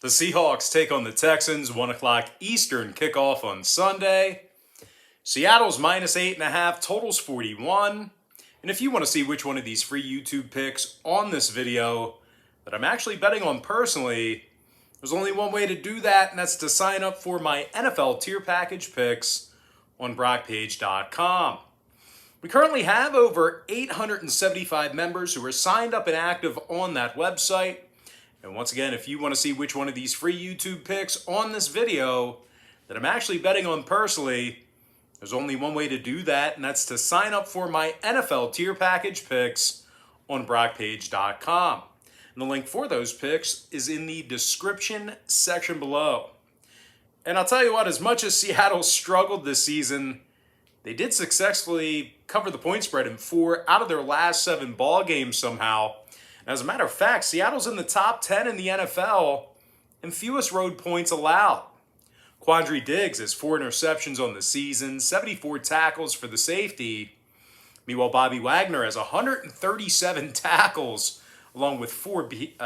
The Seahawks take on the Texans, 1 o'clock Eastern kickoff on Sunday. Seattle's minus 8.5, totals 41. And if you want to see which one of these free YouTube picks on this video that I'm actually betting on personally, there's only one way to do that, and that's to sign up for my NFL tier package picks on BrockPage.com. We currently have over 875 members who are signed up and active on that website. And once again, if you want to see which one of these free YouTube picks on this video that I'm actually betting on personally, there's only one way to do that, and that's to sign up for my NFL tier package picks on BrockPage.com. And the link for those picks is in the description section below. And I'll tell you what, as much as Seattle struggled this season, they did successfully cover the point spread in 4 out of their last 7 ball games somehow. As a matter of fact, Seattle's in the top 10 in the NFL in fewest road points allowed. Quandre Diggs has 4 interceptions on the season, 74 tackles for the safety. Meanwhile, Bobby Wagner has 137 tackles, along with 4 PDs.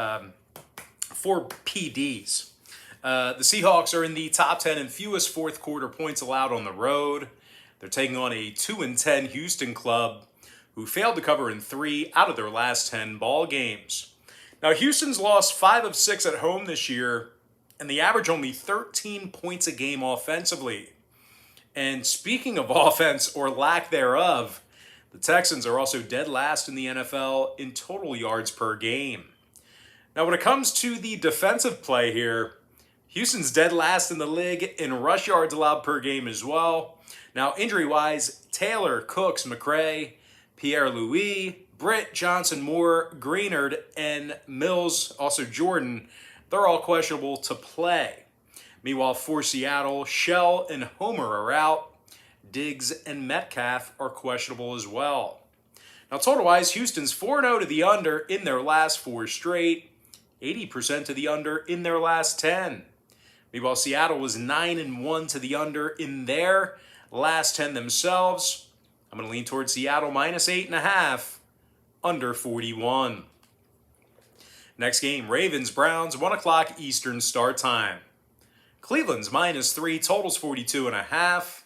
The Seahawks are in the top 10 in fewest fourth quarter points allowed on the road. They're taking on a 2-10 Houston club, who failed to cover in 3 out of their last 10 ball games. Now, Houston's lost 5 of 6 at home this year, and they average only 13 points a game offensively. And speaking of offense, or lack thereof, the Texans are also dead last in the NFL in total yards per game. Now, when it comes to the defensive play here, Houston's dead last in the league in rush yards allowed per game as well. Now, injury-wise, Taylor, Cooks, McCray, Pierre-Louis, Britt, Johnson, Moore, Greenard, and Mills, also Jordan, they're all questionable to play. Meanwhile, for Seattle, Shell and Homer are out. Diggs and Metcalf are questionable as well. Now, total-wise, Houston's 4-0 to the under in their last 4 straight, 80% to the under in their last 10. Meanwhile, Seattle was 9-1 to the under in their last 10 themselves. I'm going to lean towards Seattle minus 8.5, under 41. Next game, Ravens-Browns, 1 o'clock Eastern start time. Cleveland's minus 3, totals 42.5.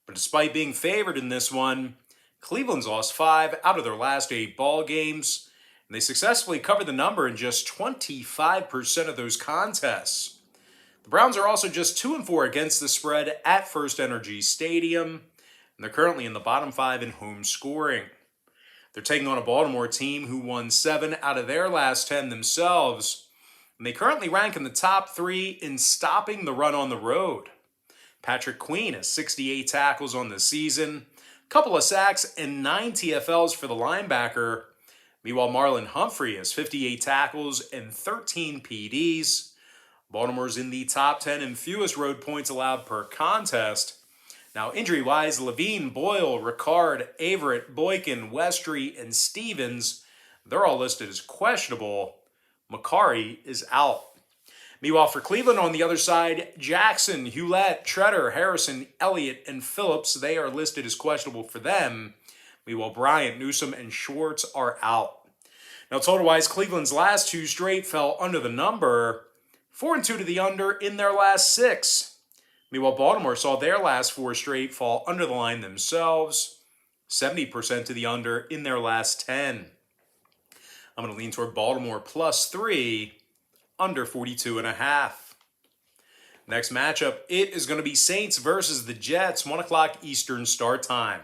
But despite being favored in this one, Cleveland's lost 5 out of their last 8 ball games, and they successfully covered the number in just 25% of those contests. The Browns are also just 2-4 against the spread at First Energy Stadium, and they're currently in the bottom 5 in home scoring. They're taking on a Baltimore team who won 7 out of their last 10 themselves, and they currently rank in the top 3 in stopping the run on the road. Patrick Queen has 68 tackles on the season, a couple of sacks, and 9 TFLs for the linebacker. Meanwhile, Marlon Humphrey has 58 tackles and 13 PDs. Baltimore's in the top 10 in fewest road points allowed per contest. Now, injury-wise, Levine, Boyle, Ricard, Averett, Boykin, Westry, and Stevens, they're all listed as questionable. Macari is out. Meanwhile, for Cleveland on the other side, Jackson, Hewlett, Treader, Harrison, Elliott, and Phillips, they are listed as questionable for them. Meanwhile, Bryant, Newsom, and Schwartz are out. Now, total-wise, Cleveland's last 2 straight fell under the number, 4-2 to the under in their last 6. Meanwhile, Baltimore saw their last 4 straight fall under the line themselves, 70% to the under in their last 10. I'm going to lean toward Baltimore plus 3, under 42.5. Next matchup, it is going to be Saints versus the Jets, 1 o'clock Eastern start time.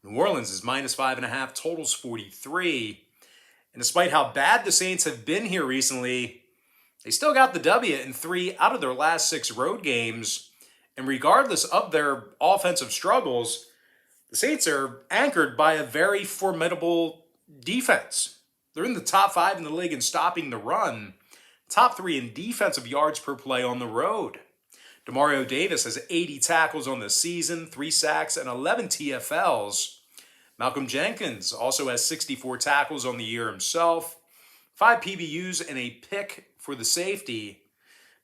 New Orleans is minus 5.5, totals 43. And despite how bad the Saints have been here recently, they still got the W in 3 out of their last 6 road games. And regardless of their offensive struggles, the Saints are anchored by a very formidable defense. They're in the top 5 in the league in stopping the run, top 3 in defensive yards per play on the road. Demario Davis has 80 tackles on the season, 3 sacks, and 11 TFLs. Malcolm Jenkins also has 64 tackles on the year himself, 5 PBUs, and a pick for the safety.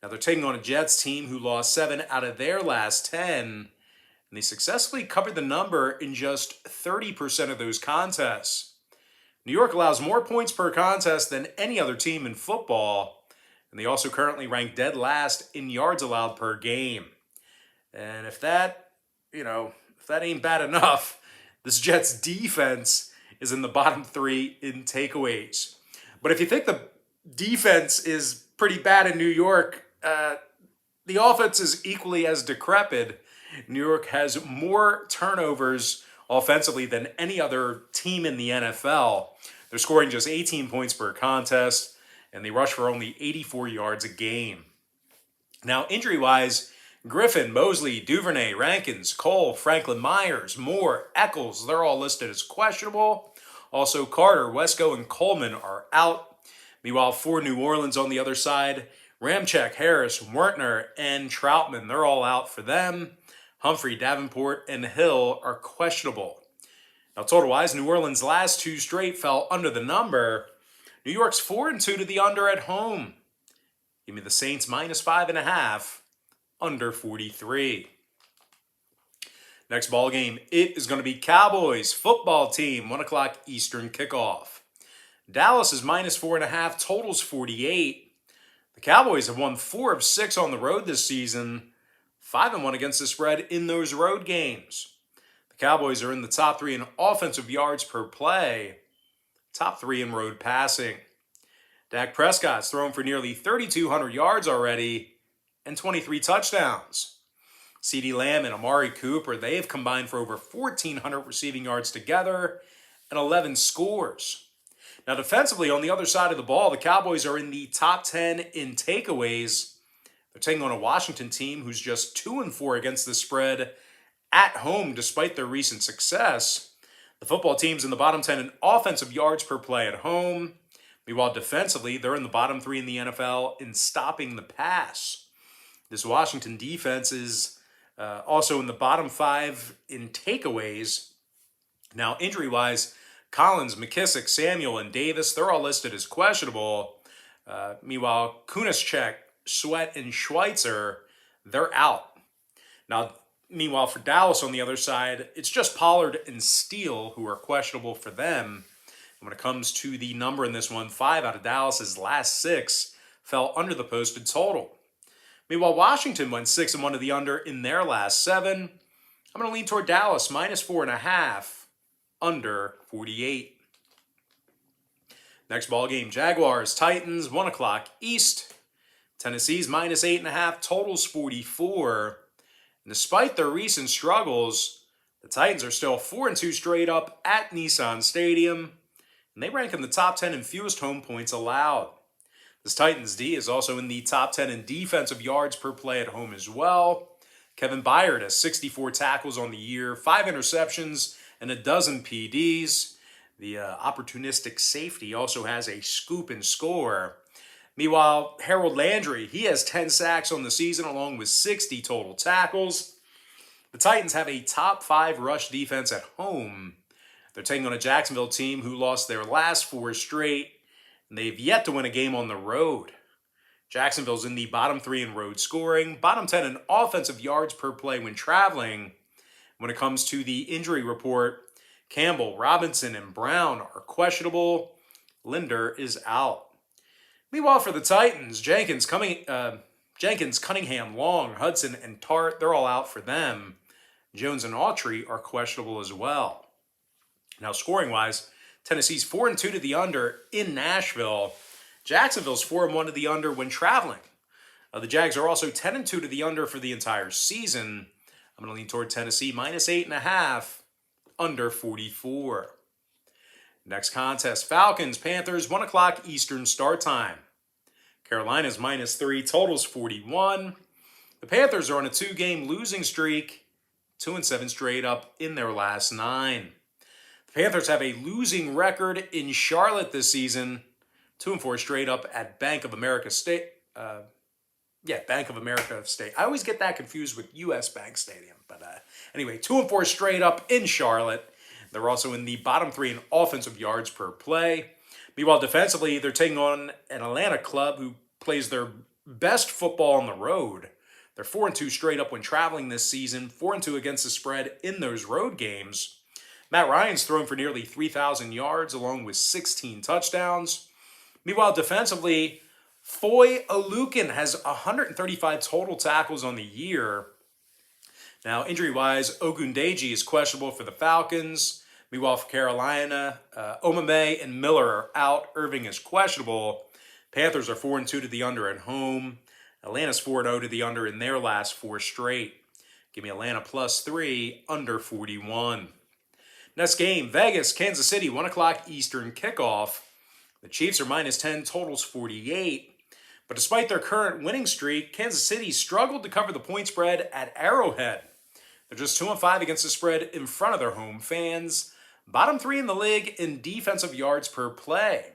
Now, they're taking on a Jets team who lost 7 out of their last 10, and they successfully covered the number in just 30% of those contests. New York allows more points per contest than any other team in football, and they also currently rank dead last in yards allowed per game. And if that ain't bad enough, this Jets defense is in the bottom 3 in takeaways. But if you think the defense is pretty bad in New York, the offense is equally as decrepit. New York has more turnovers offensively than any other team in the NFL. They're scoring just 18 points per contest, and they rush for only 84 yards a game. Now, injury-wise, Griffin, Mosley, Duvernay, Rankins, Cole, Franklin Myers, Moore, Eccles, they're all listed as questionable. Also, Carter, Wesco, and Coleman are out. Meanwhile, for New Orleans on the other side, Ramczyk, Harris, Wertner, and Troutman, they're all out for them. Humphrey, Davenport, and Hill are questionable. Now, total-wise, New Orleans' last 2 straight fell under the number. New York's 4-2 to the under at home. Give me the Saints minus 5.5, under 43. Next ball game, it is going to be Cowboys football team, 1 o'clock Eastern kickoff. Dallas is minus 4.5, totals 48. The Cowboys have won 4 of 6 on the road this season, 5-1 against the spread in those road games. The Cowboys are in the top 3 in offensive yards per play, top 3 in road passing. Dak Prescott's thrown for nearly 3,200 yards already and 23 touchdowns. CeeDee Lamb and Amari Cooper, they have combined for over 1,400 receiving yards together and 11 scores. Now, defensively, on the other side of the ball, the Cowboys are in the top 10 in takeaways. They're taking on a Washington team who's just 2-4 against the spread at home despite their recent success. The football team's in the bottom 10 in offensive yards per play at home. Meanwhile, defensively, they're in the bottom 3 in the NFL in stopping the pass. This Washington defense is also in the bottom 5 in takeaways. Now, injury-wise, Collins, McKissick, Samuel, and Davis, they're all listed as questionable. Meanwhile, Kunaszczyk, Sweat, and Schweitzer, they're out. Now, meanwhile, for Dallas on the other side, it's just Pollard and Steele who are questionable for them. And when it comes to the number in this one, 5 out of Dallas's last 6 fell under the posted total. Meanwhile, Washington went 6-1 to the under in their last 7. I'm going to lean toward Dallas, minus 4.5, under 48. Next ball game, Jaguars, Titans, 1 o'clock East. Tennessee's minus 8.5, totals 44. And despite their recent struggles, the Titans are still 4-2 straight up at Nissan Stadium, and they rank in the top 10 in fewest home points allowed. This Titans D is also in the top 10 in defensive yards per play at home as well. Kevin Byard has 64 tackles on the year, 5 interceptions, and a dozen PDs. The opportunistic safety also has a scoop and score. Meanwhile, Harold Landry, he has 10 sacks on the season along with 60 total tackles. The Titans have a top 5 rush defense at home. They're taking on a Jacksonville team who lost their last 4 straight, and they've yet to win a game on the road. Jacksonville's in the bottom 3 in road scoring, bottom 10 in offensive yards per play when traveling. When it comes to the injury report, Campbell, Robinson, and Brown are questionable. Linder is out. Meanwhile, for the Titans, Jenkins, Cunningham, Long, Hudson, and Tart, they're all out for them. Jones and Autry are questionable as well. Now, scoring-wise, Tennessee's 4-2 to the under in Nashville. Jacksonville's 4-1 to the under when traveling. The Jags are also 10-2 to the under for the entire season. I'm going to lean toward Tennessee, minus 8.5, under 44. Next contest, Falcons, Panthers, 1 o'clock Eastern start time. Carolina's minus 3, totals 41. The Panthers are on a 2-game losing streak, 2-7 straight up in their last 9. The Panthers have a losing record in Charlotte this season, 2-4 straight up at Bank of America State. Bank of America State. I always get that confused with U.S. Bank Stadium. But anyway, 2-4 straight up in Charlotte. They're also in the bottom 3 in offensive yards per play. Meanwhile, defensively, they're taking on an Atlanta club who plays their best football on the road. They're 4-2 straight up when traveling this season, 4-2 against the spread in those road games. Matt Ryan's thrown for nearly 3,000 yards along with 16 touchdowns. Meanwhile, defensively, Foy Olukin has 135 total tackles on the year. Now, injury-wise, Ogundeji is questionable for the Falcons. Meanwhile, for Carolina, Omame and Miller are out. Irving is questionable. Panthers are 4-2 to the under at home. Atlanta's 4-0 to the under in their last 4 straight. Give me Atlanta +3, under 41. Next game, Vegas, Kansas City, 1 o'clock Eastern kickoff. The Chiefs are -10, totals 48. But despite their current winning streak, Kansas City struggled to cover the point spread at Arrowhead. They're just 2-5 against the spread in front of their home fans. Bottom 3 in the league in defensive yards per play.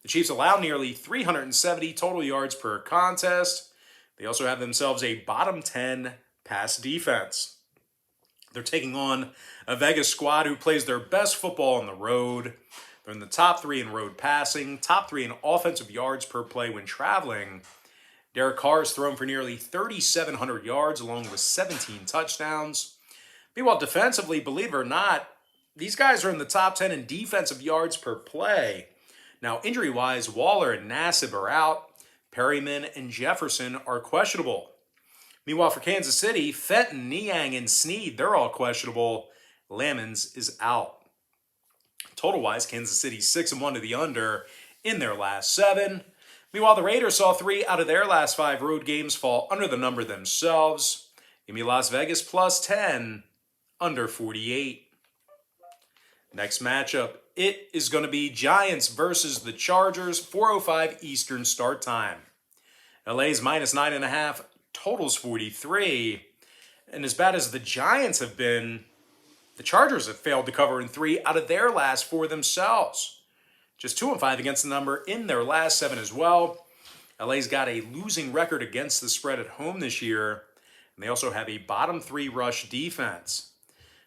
The Chiefs allow nearly 370 total yards per contest. They also have themselves a bottom 10 pass defense. They're taking on a Vegas squad who plays their best football on the road. They're in the top 3 in road passing, top 3 in offensive yards per play when traveling. Derek Carr has thrown for nearly 3,700 yards along with 17 touchdowns. Meanwhile, defensively, believe it or not, these guys are in the top 10 in defensive yards per play. Now, injury-wise, Waller and Nassib are out. Perryman and Jefferson are questionable. Meanwhile, for Kansas City, Fenton, Niang, and Snead, they're all questionable. Lamons is out. Total-wise, Kansas City 6-1 to the under in their last 7. Meanwhile, the Raiders saw 3 out of their last 5 road games fall under the number themselves. Give me Las Vegas +10, under 48. Next matchup, it is going to be Giants versus the Chargers, 4:05 Eastern start time. LA's -9.5, totals 43. And as bad as the Giants have been, the Chargers have failed to cover in 3 out of their last 4 themselves. Just 2-5 against the number in their last 7 as well. LA's got a losing record against the spread at home this year. And they also have a bottom 3 rush defense.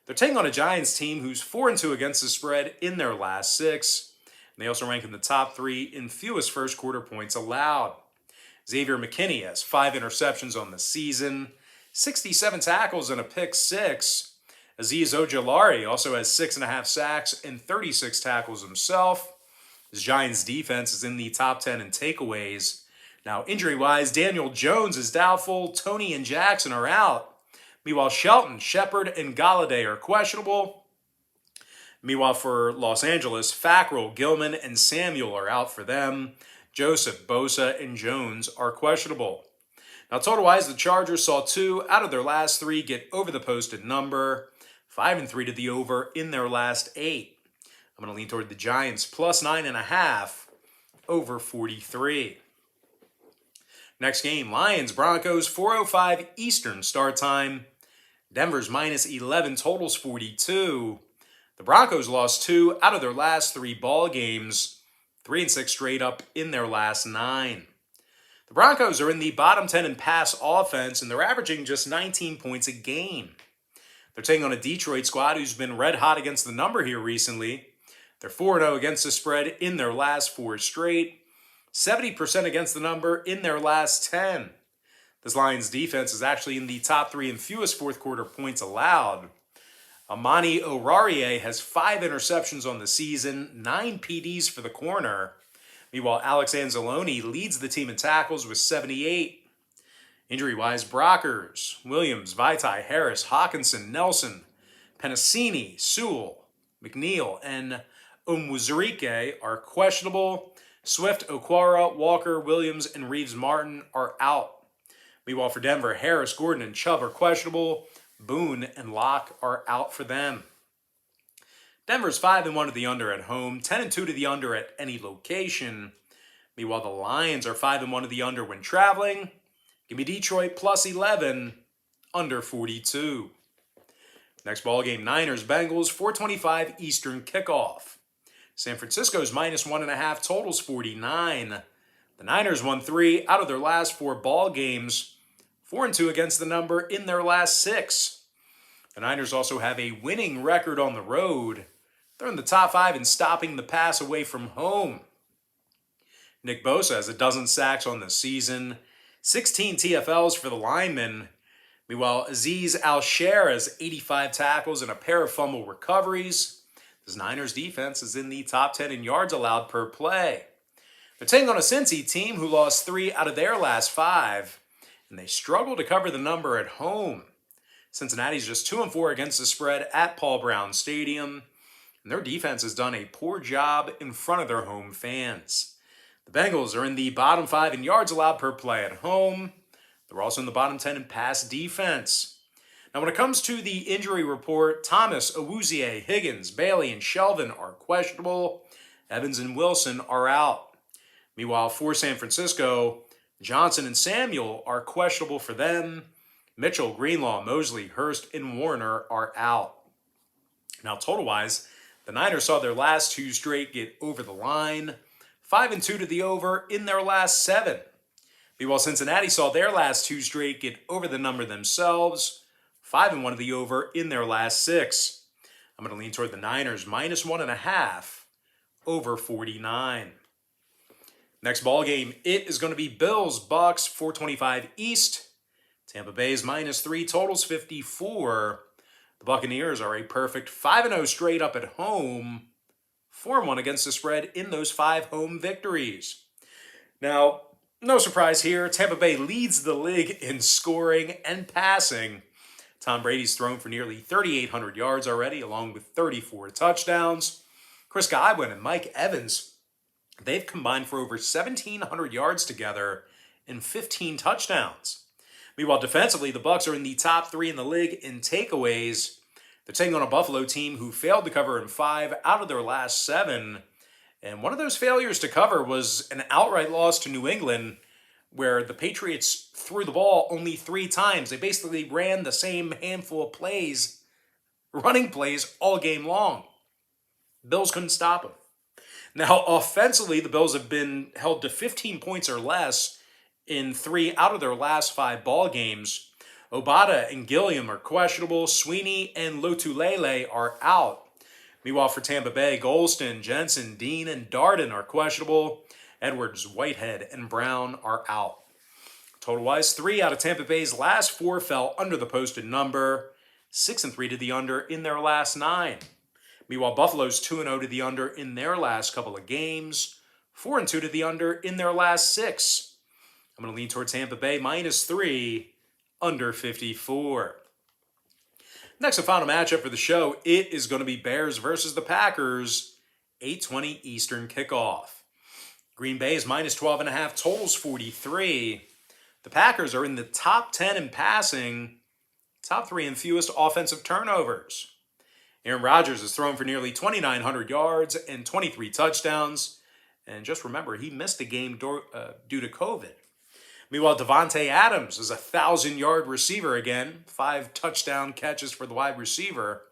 They're taking on a Giants team who's 4-2 against the spread in their last 6. And they also rank in the top 3 in fewest first quarter points allowed. Xavier McKinney has 5 interceptions on the season, 67 tackles and a pick 6. Azeez Ojulari also has 6.5 sacks and 36 tackles himself. His Giants defense is in the top 10 in takeaways. Now, injury-wise, Daniel Jones is doubtful. Tony and Jackson are out. Meanwhile, Shelton, Shepard, and Galladay are questionable. Meanwhile, for Los Angeles, Fackrell, Gilman, and Samuel are out for them. Joseph, Bosa, and Jones are questionable. Now, total-wise, the Chargers saw 2 out of their last 3 get over the posted number. 5-3 to the over in their last 8. I'm going to lean toward the Giants +9.5, over 43. Next game, Lions, Broncos, 4:05 Eastern start time. Denver's -11, totals 42. The Broncos lost 2 out of their last 3 ball games, 3-6 straight up in their last 9. The Broncos are in the bottom 10 in pass offense, and they're averaging just 19 points a game. They're taking on a Detroit squad who's been red hot against the number here recently. They're 4-0 against the spread in their last 4 straight, 70% against the number in their last 10. This Lions defense is actually in the top 3 in fewest fourth quarter points allowed. Amani Oruwariye has 5 interceptions on the season, 9 PDs for the corner. Meanwhile, Alex Anzalone leads the team in tackles with 78. Injury-wise, Brockers, Williams, Vaitai, Harris, Hawkinson, Nelson, Penasini, Sewell, McNeil, and Umwuzurike are questionable. Swift, Okwara, Walker, Williams, and Reeves-Martin are out. Meanwhile, for Denver, Harris, Gordon, and Chubb are questionable. Boone and Locke are out for them. Denver's 5-1 to the under at home, 10-2 to the under at any location. Meanwhile, the Lions are 5-1 to the under when traveling. Give me Detroit +11, under 42. Next ball game, Niners, Bengals, 4:25 Eastern kickoff. San Francisco's -1.5, totals 49. The Niners won 3 out of their last 4 ball games, 4-2 against the number in their last 6. The Niners also have a winning record on the road. They're in the top 5 in stopping the pass away from home. Nick Bosa has 12 sacks on the season, 16 TFLs for the linemen. Meanwhile, Azeez Al-Sher has 85 tackles and a pair of fumble recoveries. This Niners defense is in the top 10 in yards allowed per play. They're taking on a Cincy team who lost 3 out of their last 5, and they struggle to cover the number at home. Cincinnati's just 2-4 against the spread at Paul Brown Stadium, and their defense has done a poor job in front of their home fans. The Bengals are in the bottom 5 in yards allowed per play at home. They're also in the bottom 10 in pass defense. Now, when it comes to the injury report, Thomas, Awuzie, Higgins, Bailey, and Shelvin are questionable. Evans and Wilson are out. Meanwhile, for San Francisco, Johnson and Samuel are questionable for them. Mitchell, Greenlaw, Mosley, Hurst, and Warner are out. Now, total-wise, the Niners saw their last 2 straight get over the line. 5-2 to the over in their last 7. Meanwhile, Cincinnati saw their last 2 straight get over the number themselves. 5-1 to the over in their last 6. I'm going to lean toward the Niners -1.5 over 49. Next ball game, it is going to be Bills, Bucks, 425 East. Tampa Bay's -3, totals 54. The Buccaneers are a perfect 5-0 straight up at home. 4-1 against the spread in those 5 home victories. Now, no surprise here, Tampa Bay leads the league in scoring and passing. Tom Brady's thrown for nearly 3,800 yards already, along with 34 touchdowns. Chris Godwin and Mike Evans, they've combined for over 1,700 yards together and 15 touchdowns. Meanwhile, defensively, the Bucs are in the top 3 in the league in takeaways. They're taking on a Buffalo team who failed to cover in 5 out of their last 7. And one of those failures to cover was an outright loss to New England, where the Patriots threw the ball only 3 times. They basically ran the same handful of plays, running plays, all game long. Bills couldn't stop them. Now, offensively, the Bills have been held to 15 points or less in 3 out of their last 5 ball games. Obata and Gilliam are questionable. Sweeney and Lotulelei are out. Meanwhile, for Tampa Bay, Golston, Jensen, Dean, and Darden are questionable. Edwards, Whitehead, and Brown are out. Total-wise, 3 out of Tampa Bay's last 4 fell under the posted number. 6-3 to the under in their last 9. Meanwhile, Buffalo's 2-0 to the under in their last couple of games. 4-2 to the under in their last 6. I'm going to lean toward Tampa Bay -3, under 54. Next and final matchup for the show, it is going to be Bears versus the Packers, 8:20 Eastern kickoff. Green Bay is -12.5, totals 43. The Packers are in the top 10 in passing, top 3 in fewest offensive turnovers. Aaron Rodgers has thrown for nearly 2,900 yards and 23 touchdowns. And just remember, he missed a game due to COVID. Meanwhile, Devontae Adams is a 1,000-yard receiver again, 5 touchdown catches for the wide receiver.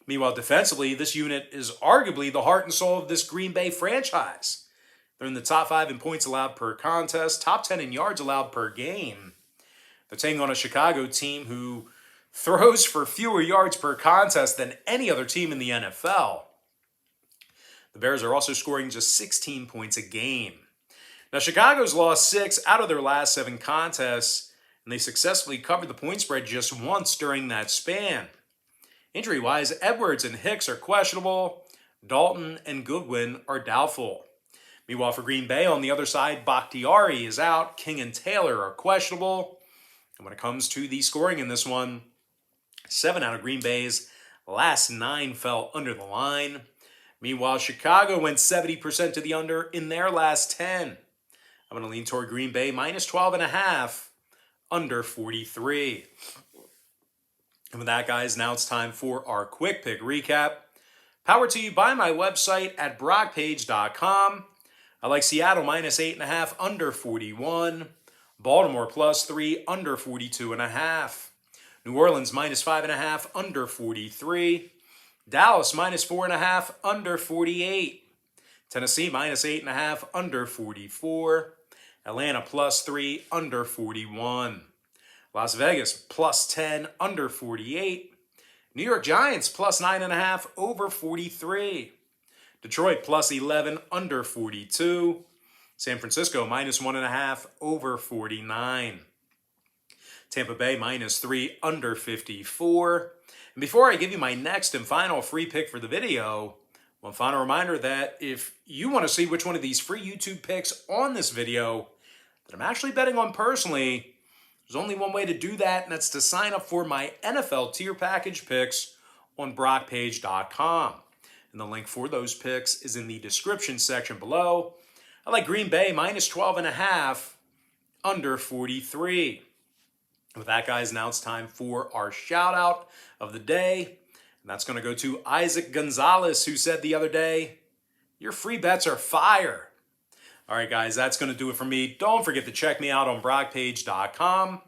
Meanwhile, defensively, this unit is arguably the heart and soul of this Green Bay franchise. They're in the top 5 in points allowed per contest, top 10 in yards allowed per game. They're taking on a Chicago team who throws for fewer yards per contest than any other team in the NFL. The Bears are also scoring just 16 points a game. Now, Chicago's lost 6 out of their last 7 contests, and they successfully covered the point spread just once during that span. Injury-wise, Edwards and Hicks are questionable. Dalton and Goodwin are doubtful. Meanwhile, for Green Bay, on the other side, Bakhtiari is out. King and Taylor are questionable. And when it comes to the scoring in this one, 7 out of Green Bay's last 9 fell under the line. Meanwhile, Chicago went 70% to the under in their last 10. I'm going to lean toward Green Bay -12.5, under 43. And with that, guys, now it's time for our quick pick recap. Powered to you by my website at brockpage.com. I like Seattle -8.5, under 41. Baltimore +3, under 42.5. New Orleans -5.5, under 43. Dallas -4.5, under 48. Tennessee -8.5, under 44. Atlanta +3, under 41. Las Vegas +10, under 48. New York Giants +9.5, over 43. Detroit +11, under 42. San Francisco -1.5, over 49. Tampa Bay -3, under 54. And before I give you my next and final free pick for the video, One final reminder that if you want to see which one of these free YouTube picks on this video that I'm actually betting on personally, there's only one way to do that, and that's to sign up for my NFL tier package picks on BrockPage.com. And the link for those picks is in the description section below. I like Green Bay minus 12.5, under 43. With that, guys, now it's time for our shout out of the day. And that's going to go to Isaac Gonzalez, who said the other day, "Your free bets are fire." All right, guys, that's going to do it for me. Don't forget to check me out on BrockPage.com.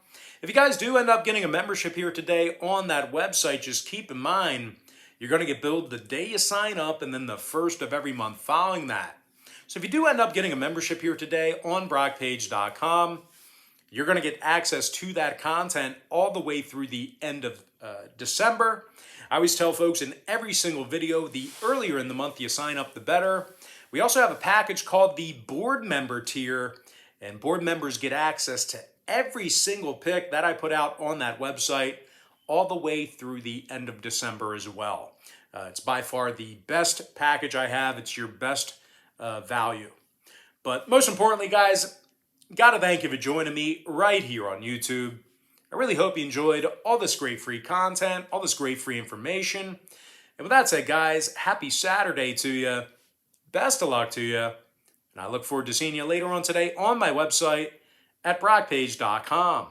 If you guys do end up getting a membership here today on that website, just keep in mind, you're going to get billed the day you sign up and then the first of every month following that. So if you do end up getting a membership here today on BrockPage.com, you're going to get access to that content all the way through the end of December. I always tell folks in every single video, the earlier in the month you sign up, the better. We also have a package called the board member tier, and board members get access to every single pick that I put out on that website all the way through the end of December as well. It's by far the best package I have. It's your best value. But most importantly, guys, got to thank you for joining me right here on YouTube. I really hope you enjoyed all this great free content, all this great free information. And with that said, guys, happy Saturday to you. Best of luck to you. And I look forward to seeing you later on today on my website at BrockPage.com.